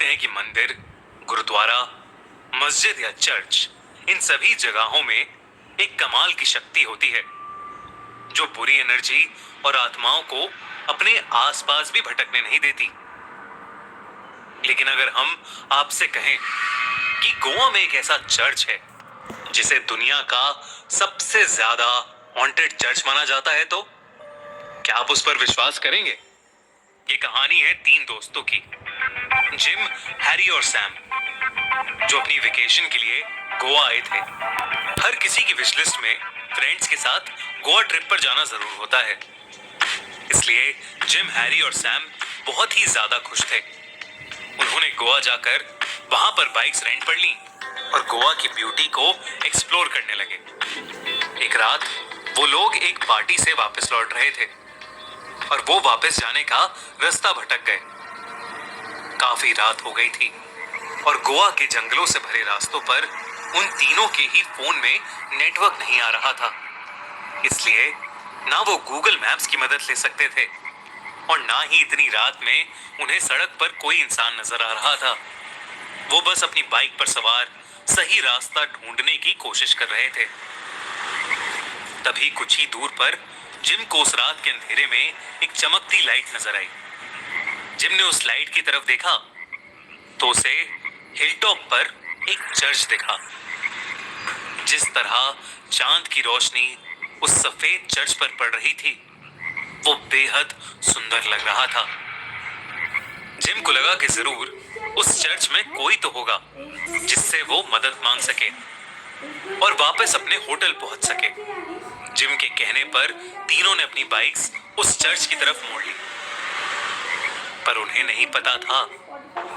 कहते हैं कि मंदिर, गुरुद्वारा, मस्जिद या चर्च, इन सभी जगहों में एक कमाल की शक्ति होती है जो बुरी एनर्जी और आत्माओं को अपने आसपास भी भटकने नहीं देती। लेकिन अगर हम आपसे कहें कि गोवा में एक ऐसा चर्च है जिसे दुनिया का सबसे ज्यादा हॉन्टेड चर्च माना जाता है, तो क्या आप उस पर विश्वास करेंगे? ये कहानी है तीन दोस्तों की, जिम, हैरी और सैम, जो अपनी वेकेशन के लिए गोवा आए थे। हर किसी की विश लिस्ट में फ्रेंड्स के साथ गोवा ट्रिप पर जाना जरूर होता है, इसलिए जिम, हैरी और सैम बहुत ही ज्यादा खुश थे। उन्होंने गोवा जाकर वहां पर बाइक्स रेंट पर ली और गोवा की ब्यूटी को एक्सप्लोर करने लगे। एक रात वो लोग एक पार्टी से वापस लौट रहे थे और वो वापस जाने का रास्ता भटक गए। काफी रात हो गई थी और गोवा के जंगलों से भरे रास्तों पर उन तीनों के ही फोन में नेटवर्क नहीं आ रहा था, इसलिए ना वो गूगल मैप्स की मदद ले सकते थे और ना ही इतनी रात में उन्हें सड़क पर कोई इंसान नजर आ रहा था। वो बस अपनी बाइक पर सवार सही रास्ता ढूंढने की कोशिश कर रहे थे। तभी कुछ ही दूर पर जिम को उस रात के अंधेरे में एक चमकती लाइट नजर आई। जिम ने उस लाइट की तरफ देखा तो उसे हिलटॉप पर एक चर्च दिखा। जिस तरह चांद की रोशनी उस सफेद चर्च पर पड़ रही थी, वो बेहद सुंदर लग रहा था। जिम को लगा कि जरूर उस चर्च में कोई तो होगा जिससे वो मदद मांग सके और वापस अपने होटल पहुंच सके। जिम के कहने पर तीनों ने अपनी बाइक्स उस चर्च की तरफ मोड़ ली, पर उन्हें नहीं पता था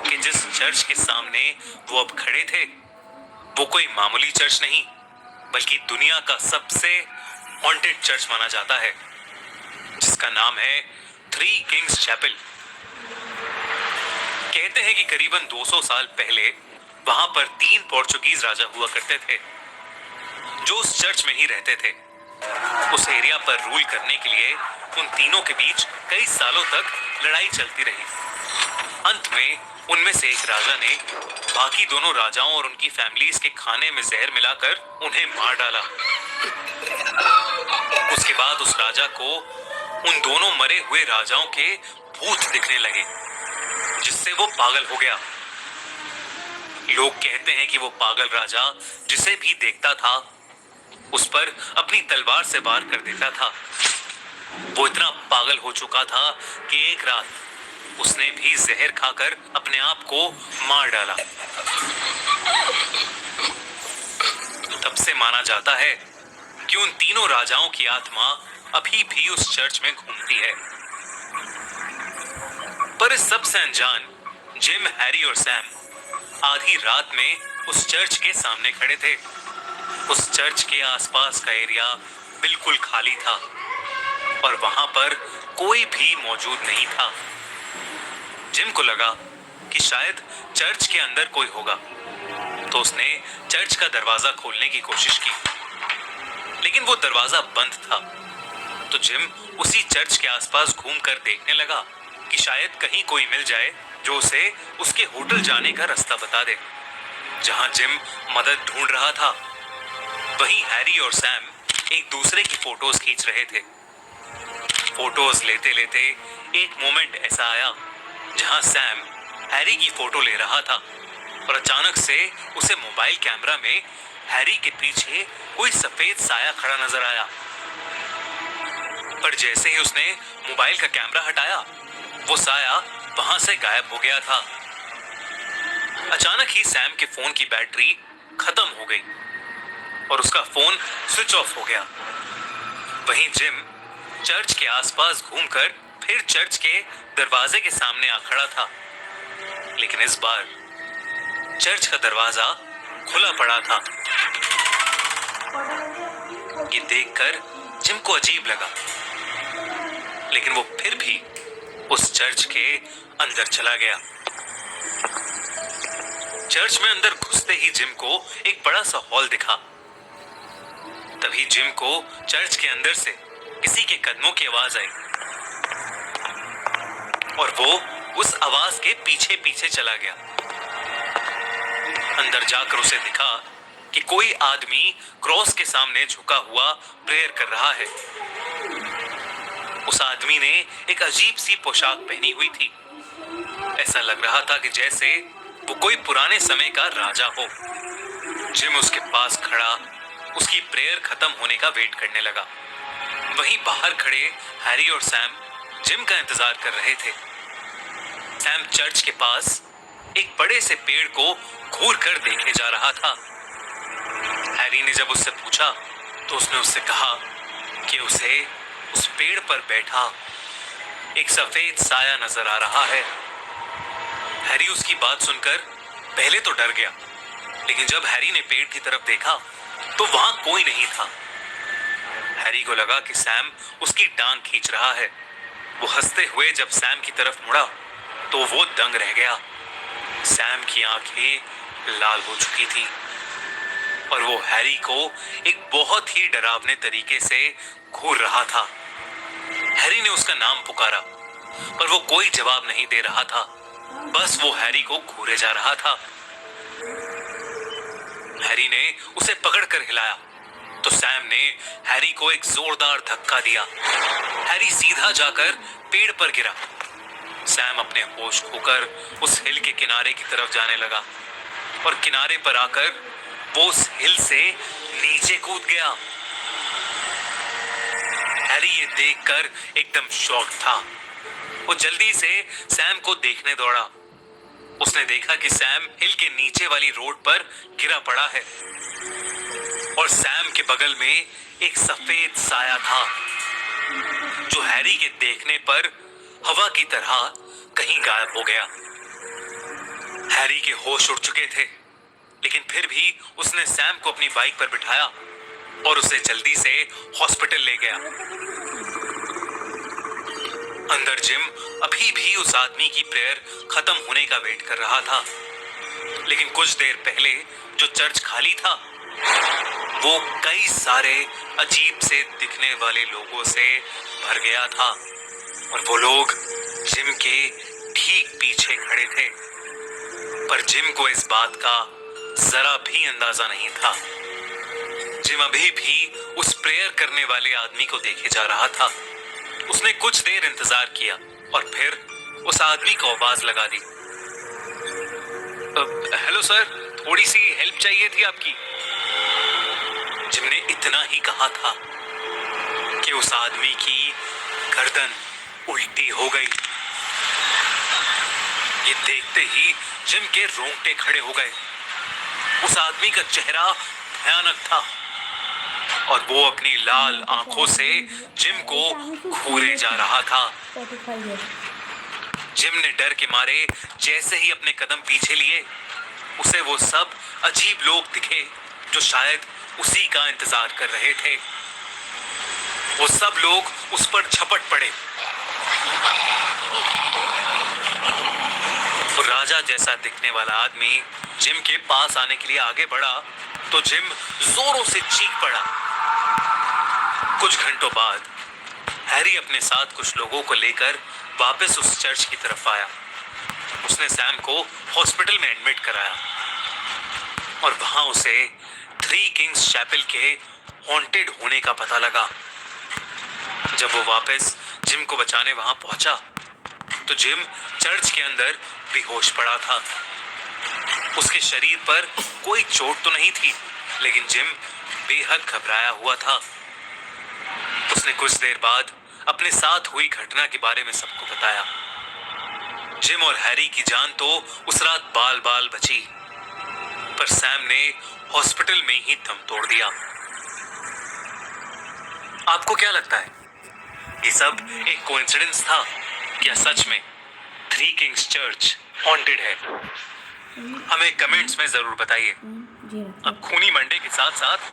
कि जिस चर्च के सामने वो अब खड़े थे, वो कोई मामूली चर्च नहीं बल्कि दुनिया का सबसे हॉन्टेड चर्च माना जाता है, जिसका नाम है थ्री किंग्स चैपल। कहते हैं कि करीबन 200 साल पहले वहां पर 3 पोर्चुगीज राजा हुआ करते थे जो उस चर्च में ही रहते थे। उस एरिया पर रूल करने के लिए उन तीनों के बीच कई सालों तक लड़ाई चलती रही। अंत में उनमें से एक राजा ने बाकी दोनों राजाओं और उनकी फैमिलीज के खाने में जहर मिलाकर उन्हें मार डाला। उसके बाद उस राजा को उन दोनों मरे हुए राजाओं के भूत दिखने लगे, जिससे वो पागल हो गया। लोग कहते हैं कि वो पागल राजा जिसे भी देखता था उस पर अपनी तलवार से वार कर देता था। वो इतना पागल हो चुका था कि एक रात उसने भी जहर खाकर अपने आप को मार डाला। तब से माना जाता है कि उन तीनों राजाओं की आत्मा अभी भी उस चर्च में घूमती है। पर इस सब से अनजान जिम, हैरी और सैम आधी रात में उस चर्च के सामने खड़े थे। उस चर्च के आसपास का एरिया बिल्कुल खाली था और वहां पर कोई भी मौजूद नहीं था। जिम को लगा कि शायद चर्च के अंदर कोई होगा, तो उसने चर्च का दरवाजा खोलने की कोशिश की, लेकिन वो दरवाजा बंद था। तो जिम उसी चर्च के आसपास घूमकर देखने लगा कि शायद कहीं कोई मिल जाए जो उसे उसके होटल जाने का रास्ता बता दे, जहां जिम मदद ढूंढ रहा था। वहीं हैरी और सैम एक दूसरे की फोटोज खींच रहे थे। फोटोज लेते लेते एक मोमेंट ऐसा आया जहां सैम हैरी की फोटो ले रहा था और अचानक से उसे मोबाइल कैमरा में हैरी के पीछे कोई सफेद साया खड़ा नजर आया। पर जैसे ही उसने मोबाइल का कैमरा हटाया, वो साया वहां से गायब हो गया था। अचानक ही सैम के फोन की बैटरी खत्म हो गई और उसका फोन स्विच ऑफ हो गया। वहीं जिम चर्च के आसपास घूमकर फिर चर्च के दरवाजे के सामने आ खड़ा था, लेकिन इस बार चर्च का दरवाजा खुला पड़ा था। ये देखकर जिम को अजीब लगा, लेकिन वो फिर भी उस चर्च के अंदर चला गया। चर्च में अंदर घुसते ही जिम को एक बड़ा सा हॉल दिखा। तभी जिम को चर्च के अंदर से किसी के कदमों की आवाज आई और वो उस आवाज के पीछे पीछे चला गया। अंदर जाकर उसे दिखा कि कोई आदमी क्रॉस के सामने झुका हुआ प्रेयर कर रहा है। उस आदमी ने एक अजीब सी पोशाक पहनी हुई थी। ऐसा लग रहा था कि जैसे वो कोई पुराने समय का राजा हो। जिम उसके पास खड़ा उसकी प्रेयर खत्म होने का वेट करने लगा। वहीं बाहर खड़े हैरी और सैम जिम का इंतजार कर रहे थे। सैम चर्च के पास एक बड़े से पेड़ को घूर कर देखे जा रहा था। हैरी ने जब उससे पूछा तो उसने उससे कहा कि उसे उस पेड़ पर बैठा एक सफेद साया नजर आ रहा है। हैरी उसकी बात सुनकर पहले तो डर गया, लेकिन जब हैरी ने पेड़ की तरफ देखा तो वहां कोई नहीं था। हैरी को लगा कि सैम उसकी टांग खींच रहा है। वो हंसते हुए जब सैम की तरफ मुड़ा तो वो दंग रह गया। सैम की आंखें लाल हो चुकी थी और वो हैरी को एक बहुत ही डरावने तरीके से घूर रहा था। हैरी ने उसका नाम पुकारा पर वो कोई जवाब नहीं दे रहा था। बस वो हैरी को घूरे जा रहा था। हैरी ने उसे पकड़कर हिलाया तो सैम ने हैरी को एक जोरदार धक्का दिया। हैरी सीधा जाकर पेड़ पर गिरा। सैम अपने होश खोकर उस हिल के किनारे की तरफ जाने लगा और किनारे पर आकर वो उस हिल से नीचे कूद गया। हैरी ये देखकर एकदम शॉक था। वो जल्दी से सैम को देखने दौड़ा। उसने देखा कि सैम हिल के नीचे वाली रोड पर गिरा पड़ा है और सैम के बगल में एक सफेद साया था जो हैरी के देखने पर हवा की तरह कहीं गायब हो गया। हैरी के होश उड़ चुके थे, लेकिन फिर भी उसने सैम को अपनी बाइक पर बिठाया और उसे जल्दी से हॉस्पिटल ले गया। अंदर जिम अभी भी उस आदमी की प्रेयर खत्म होने का वेट कर रहा था, लेकिन कुछ देर पहले जो चर्च खाली था वो कई सारे अजीब से दिखने वाले लोगों से भर गया था और वो लोग जिम के ठीक पीछे खड़े थे। पर जिम को इस बात का जरा भी अंदाजा नहीं था। जिम अभी भी उस प्रेयर करने वाले आदमी को देखे जा रहा था। उसने कुछ देर इंतजार किया और फिर उस आदमी को आवाज लगा दी। हेलो सर, थोड़ी सी हेल्प चाहिए थी आपकी। जिम ने इतना ही कहा था कि उस आदमी की गर्दन उल्टी हो गई। ये देखते ही जिम के रोंगटे खड़े हो गए। उस आदमी का चेहरा भयानक था और वो अपनी लाल आंखों से जिम को घूरे जा रहा था। जिम ने डर के मारे जैसे ही अपने कदम पीछे लिए, उसे वो सब अजीब लोग दिखे जो शायद उसी का इंतजार कर रहे थे। वो सब लोग उस पर झपट पड़े। तो राजा जैसा दिखने वाला आदमी जिम के पास आने के लिए आगे बढ़ा तो जिम जोरों से चीख पड़ा। कुछ घंटों बाद हैरी अपने साथ कुछ लोगों को लेकर वापस उस चर्च की तरफ आया। उसने सैम को हॉस्पिटल में एडमिट कराया और वहां उसे थ्री किंग्स चैपल के हॉन्टेड होने का पता लगा। जब वो वापस जिम को बचाने वहां पहुंचा तो जिम चर्च के अंदर बेहोश पड़ा था। उसके शरीर पर कोई चोट तो नहीं थी, लेकिन जिम बेहद घबराया हुआ था। उसने कुछ देर बाद अपने साथ हुई घटना के बारे में सबको बताया। जिम और हैरी की जान तो उस रात बाल बाल बची, पर सैम ने हॉस्पिटल में ही दम तोड़ दिया। आपको क्या लगता है, ये सब एक कोइंसिडेंस था या सच में थ्री किंग्स चर्च हॉन्टेड है? हमें कमेंट्स में जरूर बताइए। अब खूनी मंडे के साथ साथ